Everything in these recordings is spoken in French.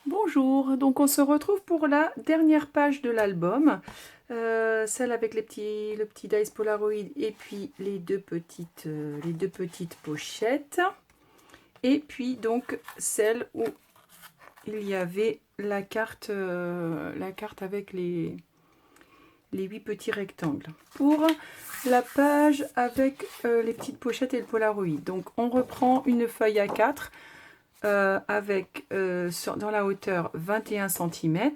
Bonjour, donc on se retrouve pour la dernière page de l'album, celle avec le petit dice Polaroid et puis les deux petites pochettes. Et puis donc celle où il y avait la carte avec les 8 petits rectangles. Pour la page avec les petites pochettes et le Polaroid, donc on reprend une feuille A4 avec dans la hauteur 21 cm.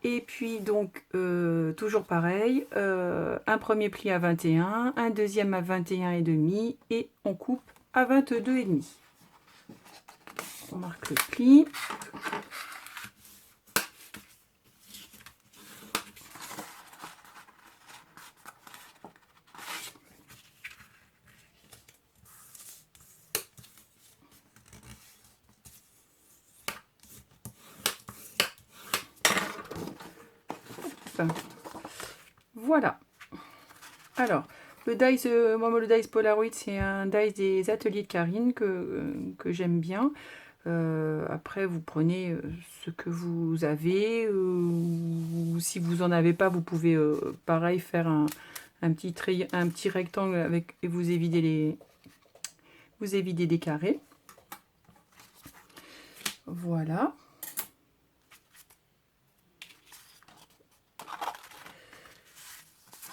Et puis donc toujours pareil, un premier pli à 21, un deuxième à 21,5 et on coupe à 22,5. On marque le pli. Voilà. Alors, le dice, moi le dice Polaroid, c'est un dice des ateliers de Karine que j'aime bien. Après, vous prenez ce que vous avez, ou si vous en avez pas, vous pouvez pareil faire un petit rectangle avec et vous évidez des carrés. Voilà.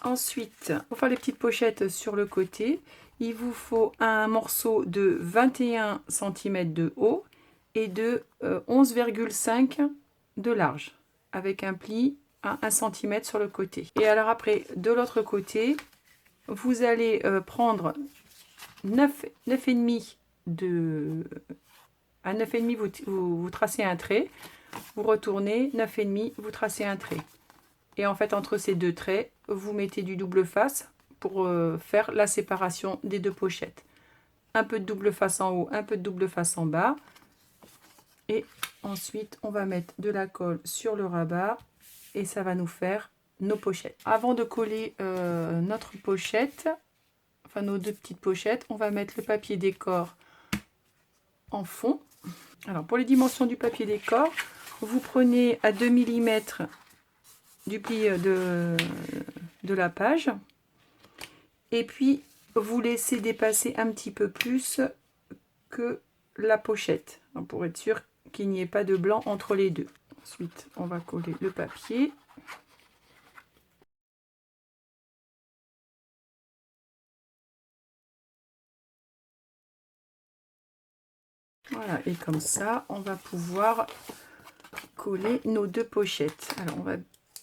Ensuite, pour faire les petites pochettes sur le côté, il vous faut un morceau de 21 cm de haut et de 11,5 de large, avec un pli à 1 cm sur le côté. Et alors après, de l'autre côté, vous allez prendre 9,5 de... À 9,5, vous tracez un trait, vous retournez, 9,5, vous tracez un trait. Et en fait, entre ces deux traits, vous mettez du double face pour faire la séparation des deux pochettes. Un peu de double face en haut, un peu de double face en bas. Et ensuite, on va mettre de la colle sur le rabat et ça va nous faire nos pochettes. Avant de coller notre pochette, enfin nos deux petites pochettes, on va mettre le papier décor en fond. Alors, pour les dimensions du papier décor, vous prenez à 2 mm du pli de la page et puis vous laissez dépasser un petit peu plus que la pochette pour être sûr qu'il n'y ait pas de blanc entre les deux. Ensuite, on va coller le papier. Voilà, et comme ça, on va pouvoir coller nos deux pochettes. Alors, on va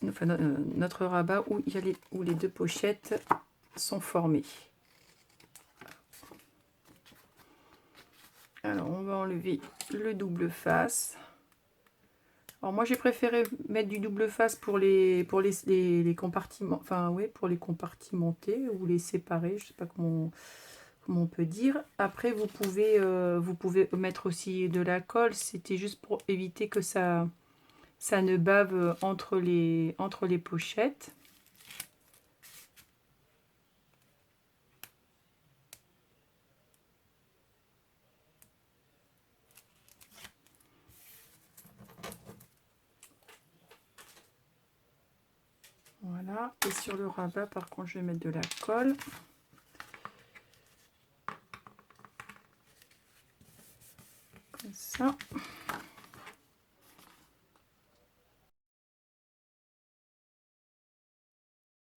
notre rabat où les deux pochettes sont formées. Alors, on va enlever le double face. Alors moi j'ai préféré mettre du double face pour les compartiments, enfin oui, pour les compartimenter ou les séparer, je sais pas comment on peut dire. Après vous pouvez mettre aussi de la colle, c'était juste pour éviter que ça ne bave entre les pochettes. Voilà, et sur le rabat par contre je vais mettre de la colle. Comme ça.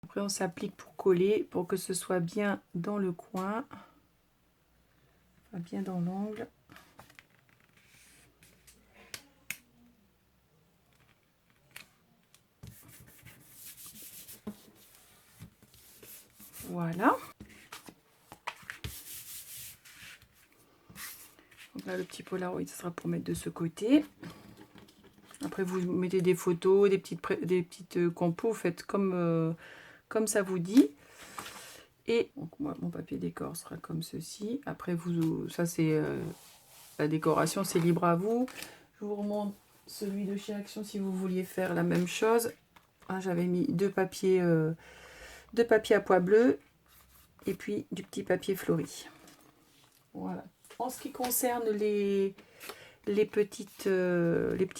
Après on s'applique pour coller, pour que ce soit bien dans le coin, enfin, bien dans l'angle. Voilà. Donc là, le petit Polaroid, ce sera pour mettre de ce côté. Après, vous mettez des photos, des petites compos, faites comme ça vous dit. Et donc, moi, mon papier décor sera comme ceci. Après, ça c'est la décoration, c'est libre à vous. Je vous remonte celui de chez Action si vous vouliez faire la même chose. Ah, j'avais mis deux papiers à pois bleu et puis du petit papier fleuri. Voilà. En ce qui concerne les les petits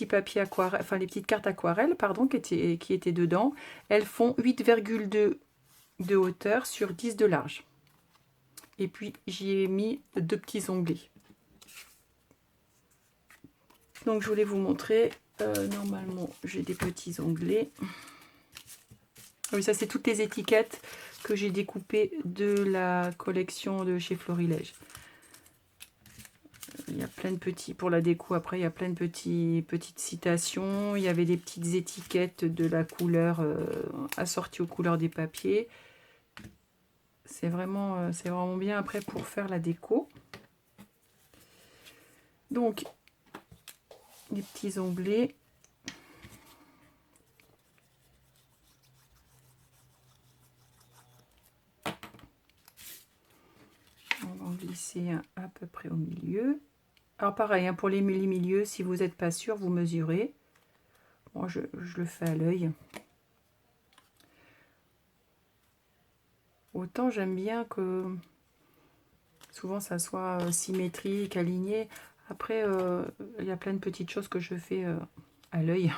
papiers aquarelle, enfin les petites cartes aquarelles, pardon, qui étaient dedans. Elles font 8,2 de hauteur sur 10 de large. Et puis j'y ai mis 2 petits onglets. Donc je voulais vous montrer, normalement j'ai des petits onglets. Oui, ça c'est toutes les étiquettes que j'ai découpées de la collection de chez Florilège. Il y a plein de petits, pour la déco, après il y a plein de petites citations. Il y avait des petites étiquettes de la couleur assorties aux couleurs des papiers. C'est vraiment bien après pour faire la déco. Donc, les petits onglets. On va en glisser un à peu près au milieu. Alors pareil, hein, pour les milieux, si vous n'êtes pas sûr, vous mesurez. Moi, je le fais à l'œil. Autant j'aime bien que souvent ça soit symétrique, aligné. Après, il y a plein de petites choses que je fais à l'œil.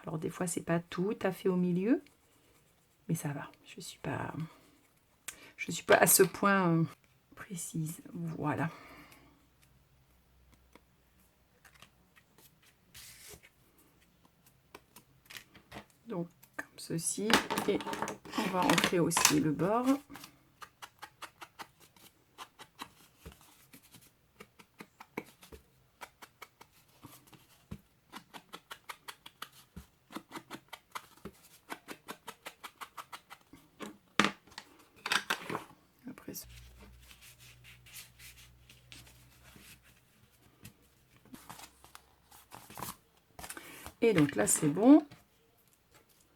Alors des fois, c'est pas tout à fait au milieu. Mais ça va. Je suis pas à ce point précise. Voilà. Donc, comme ceci. Et on va rentrer aussi le bord. Après, et donc là, c'est bon.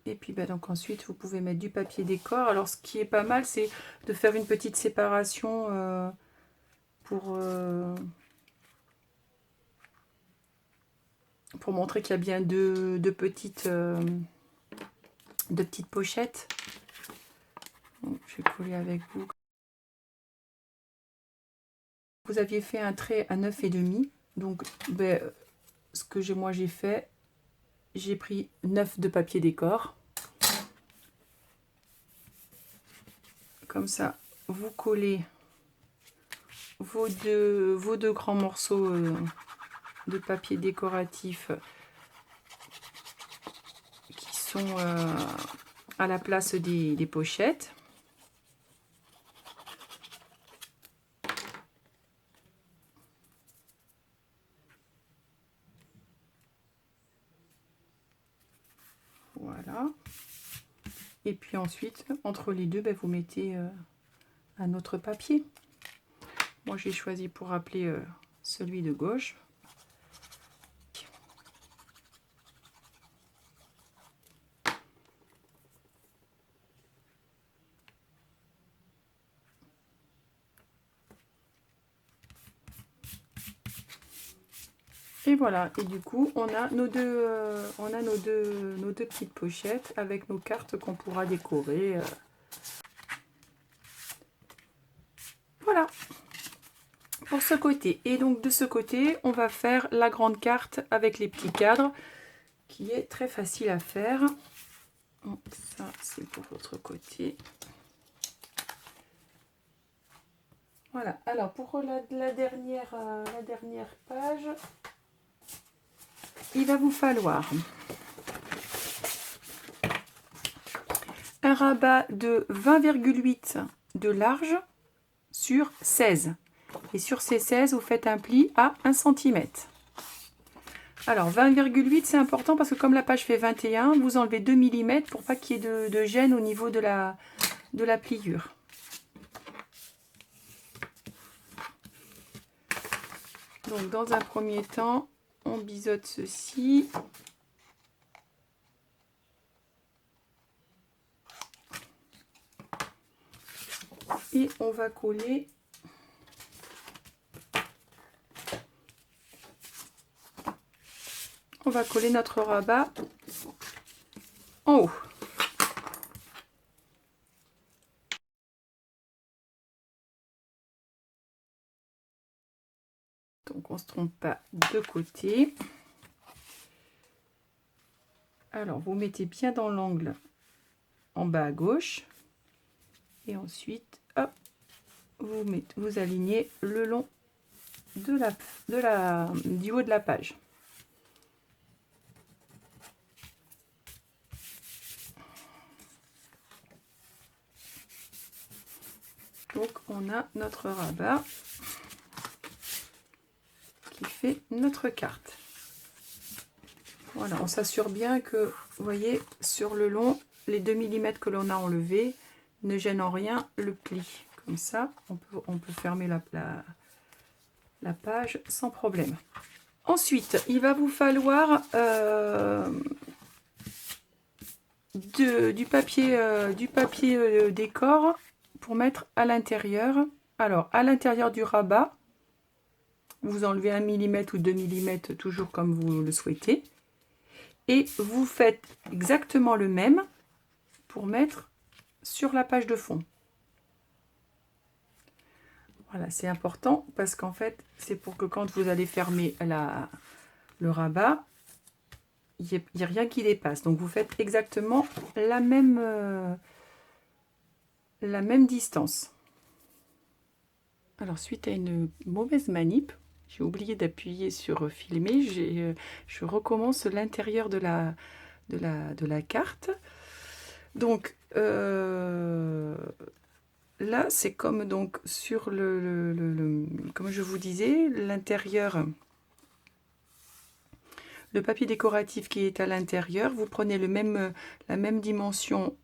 Et puis bah, donc ensuite vous pouvez mettre du papier décor. Alors ce qui est pas mal, c'est de faire une petite séparation pour montrer qu'il y a bien deux petites pochettes. Donc, je vais coller avec vous. Vous aviez fait un trait à 9,5. Donc ben, ce que moi j'ai fait, j'ai pris 9 de papier décor. Comme ça, vous collez vos deux grands morceaux de papier décoratif qui sont à la place des pochettes. Voilà. Et puis ensuite, entre les deux, ben, vous mettez un autre papier. Moi, j'ai choisi pour appeler celui de gauche. Et voilà, et du coup, on a nos deux petites pochettes avec nos cartes qu'on pourra décorer. Voilà, pour ce côté. Et donc, de ce côté, on va faire la grande carte avec les petits cadres, qui est très facile à faire. Donc, ça, c'est pour l'autre côté. Voilà, alors pour la dernière page, il va vous falloir un rabat de 20,8 de large sur 16. Et sur ces 16, vous faites un pli à 1 cm. Alors 20,8 c'est important parce que comme la page fait 21, vous enlevez 2 mm pour pas qu'il y ait de gêne au niveau de la pliure. Donc dans un premier temps, on biseaute ceci. Et on va coller notre rabat en haut. Donc on se trompe pas de côté. Alors, vous mettez bien dans l'angle en bas à gauche. Et ensuite, hop, vous alignez le long du haut de la page. Donc, on a notre rabat qui fait notre carte. Voilà, on s'assure bien que, vous voyez, sur le long, les 2 mm que l'on a enlevés ne gênent en rien le pli. Comme ça, on peut fermer la page sans problème. Ensuite, il va vous falloir du papier décor pour mettre à l'intérieur. Alors, à l'intérieur du rabat, vous enlevez 1 mm ou 2 mm, toujours comme vous le souhaitez. Et vous faites exactement le même pour mettre sur la page de fond. Voilà, c'est important parce qu'en fait, c'est pour que quand vous allez fermer le rabat, il n'y a rien qui dépasse. Donc, vous faites exactement la même distance. Alors, suite à une mauvaise manip, j'ai oublié d'appuyer sur filmer. Je recommence l'intérieur de la carte. Donc, là, c'est comme donc sur comme je vous disais, l'intérieur, le papier décoratif qui est à l'intérieur, vous prenez la même dimension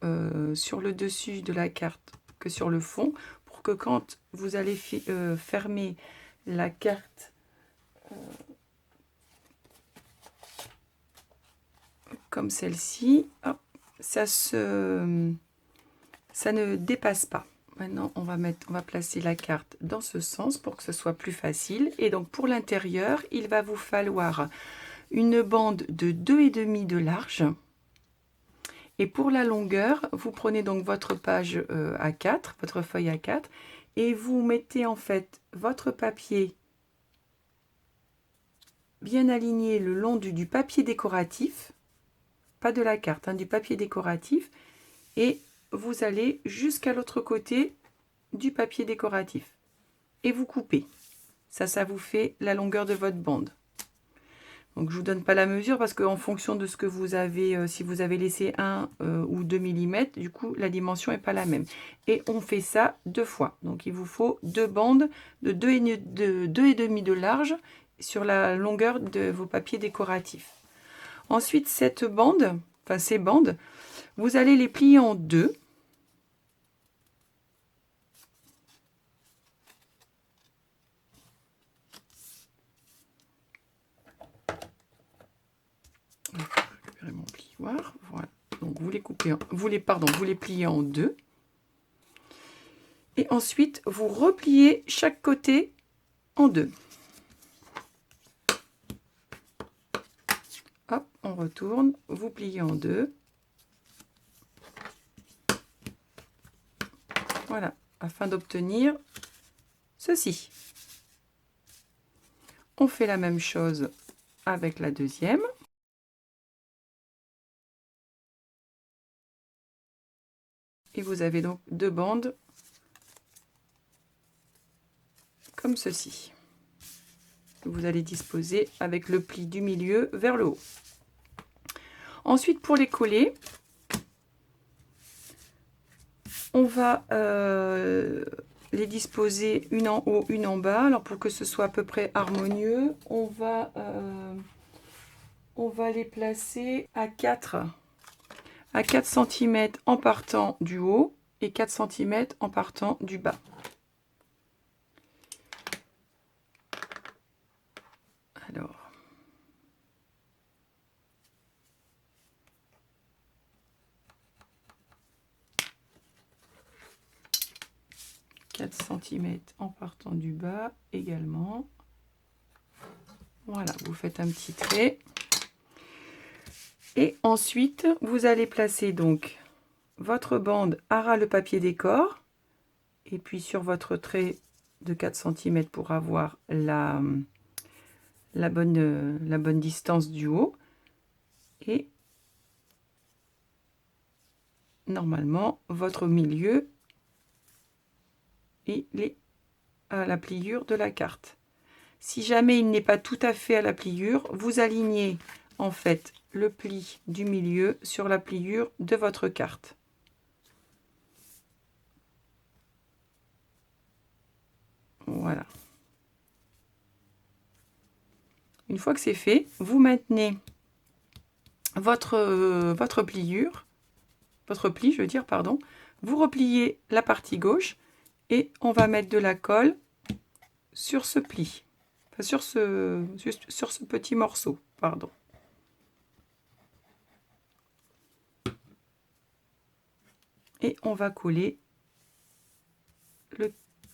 sur le dessus de la carte que sur le fond, pour que quand vous allez fermer la carte comme celle-ci, ça ne dépasse pas. Maintenant, on va placer la carte dans ce sens pour que ce soit plus facile. Et donc, pour l'intérieur, il va vous falloir une bande de 2,5 de large. Et pour la longueur, vous prenez donc votre page A4, votre feuille A4, et vous mettez en fait votre papier bien aligné le long du papier décoratif, pas de la carte, hein, du papier décoratif, et vous allez jusqu'à l'autre côté du papier décoratif et vous coupez. Ça vous fait la longueur de votre bande. Donc je vous donne pas la mesure parce qu'en fonction de ce que vous avez, si vous avez laissé 1 ou 2 mm, du coup la dimension n'est pas la même. Et on fait ça 2 fois. Donc il vous faut 2 bandes de 2,5 de large sur la longueur de vos papiers décoratifs. Ensuite, ces bandes, vous allez les plier en 2. Je vais récupérer mon plioir. Voilà. Donc vous les coupez, vous les pliez en 2. Et ensuite, vous repliez chaque côté en 2. Hop, on retourne, vous pliez en 2. Voilà, afin d'obtenir ceci. On fait la même chose avec la deuxième. Et vous avez donc 2 bandes comme ceci. Vous allez disposer avec le pli du milieu vers le haut. Ensuite, pour les coller, on va les disposer une en haut, une en bas. Alors pour que ce soit à peu près harmonieux, on va les placer à 4 cm en partant du haut et 4 cm en partant du bas. Alors, en partant du bas également. Voilà, vous faites un petit trait. Et ensuite, vous allez placer donc votre bande à ras le papier décor. Et puis sur votre trait de 4 cm pour avoir la bonne distance du haut. Et normalement, votre milieu, il est à la pliure de la carte. Si jamais il n'est pas tout à fait à la pliure, vous alignez en fait le pli du milieu sur la pliure de votre carte. Voilà. Une fois que c'est fait, vous maintenez votre pliure, votre pli, je veux dire, pardon. Vous repliez la partie gauche et on va mettre de la colle sur ce pli, enfin, sur ce petit morceau, pardon. Et on va coller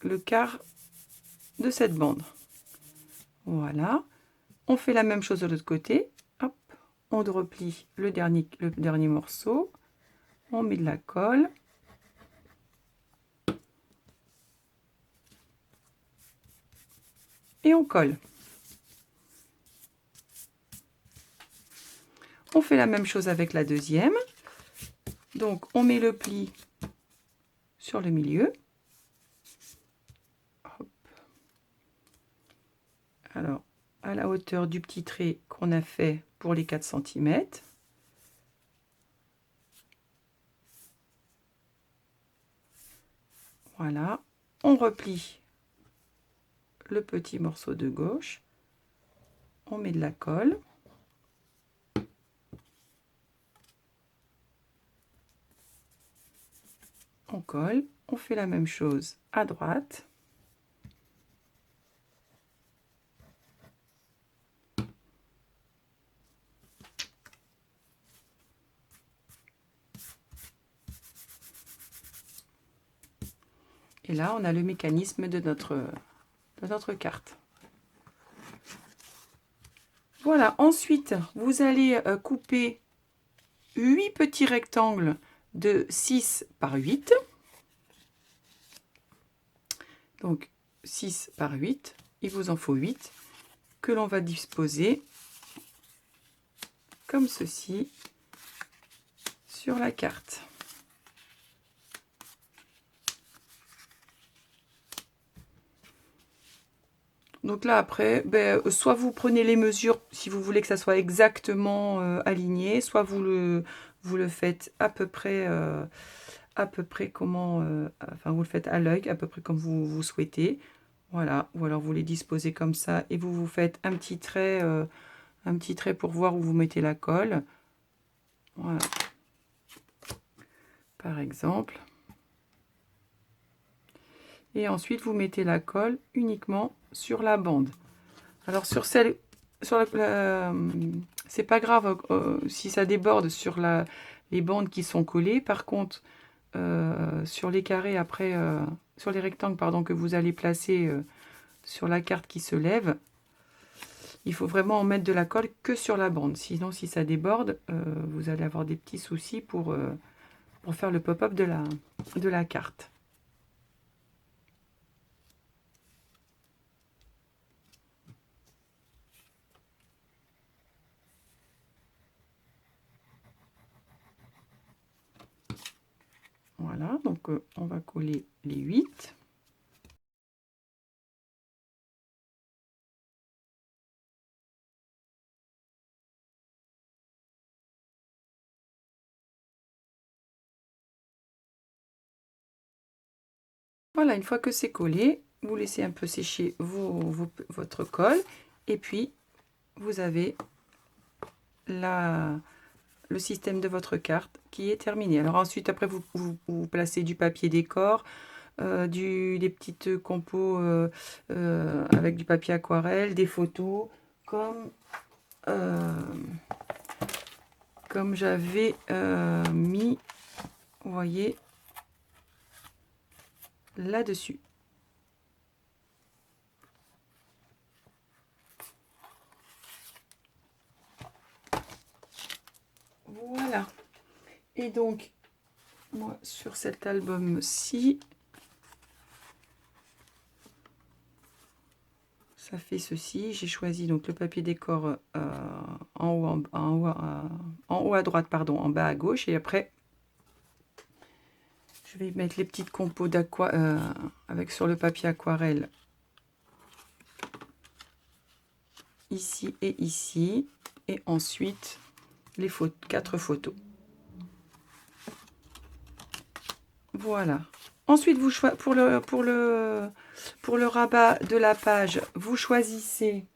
le quart de cette bande. Voilà. On fait la même chose de l'autre côté. Hop, on replie le dernier morceau. On met de la colle. Et on colle. On fait la même chose avec la deuxième. Donc on met le pli sur le milieu. Hop. Alors, à la hauteur du petit trait qu'on a fait pour les 4 cm. Voilà, on replie le petit morceau de gauche, on met de la colle. On colle, on fait la même chose à droite. Et là, on a le mécanisme de notre carte. Voilà, ensuite, vous allez couper 8 petits rectangles de 6 par 8. Donc, 6 par 8, il vous en faut 8, que l'on va disposer comme ceci sur la carte. Donc là, après, soit vous prenez les mesures si vous voulez que ça soit exactement aligné, soit vous le faites à peu près comment... enfin, vous le faites à l'œil, à peu près comme vous souhaitez. Voilà, ou alors vous les disposez comme ça et vous faites un petit trait pour voir où vous mettez la colle. Voilà. Par exemple. Et ensuite, vous mettez la colle uniquement sur la bande. Alors sur celle, c'est pas grave si ça déborde sur les bandes qui sont collées. Par contre, sur les carrés après, sur les rectangles pardon que vous allez placer sur la carte qui se lève, il faut vraiment en mettre de la colle que sur la bande. Sinon, si ça déborde, vous allez avoir des petits soucis pour faire le pop-up de la carte. Voilà, donc on va coller les 8. Voilà, une fois que c'est collé, vous laissez un peu sécher votre colle et puis vous avez le système de votre carte qui est terminé. Alors ensuite, après, vous placez du papier décor, des petites compos avec du papier aquarelle, des photos, comme j'avais mis, vous voyez, là-dessus. Voilà. Et donc, moi, sur cet album-ci, ça fait ceci. J'ai choisi donc le papier décor en haut à droite, pardon, en bas à gauche. Et après, je vais mettre les petites compos avec sur le papier aquarelle. Ici et ici. Et ensuite, les 4 photos. Voilà. Ensuite, pour le rabat de la page, vous choisissez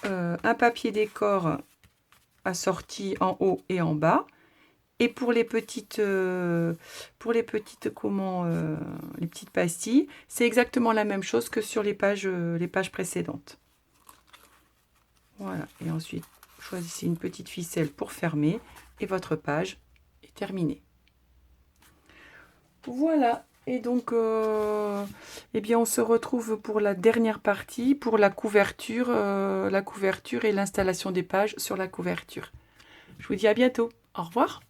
un papier décor assorti en haut et en bas. Et pour les petites pastilles, c'est exactement la même chose que sur les pages précédentes. Voilà. Et ensuite, choisissez une petite ficelle pour fermer et votre page est terminée. Voilà. Et donc, eh bien, on se retrouve pour la dernière partie, pour la couverture et l'installation des pages sur la couverture. Je vous dis à bientôt. Au revoir.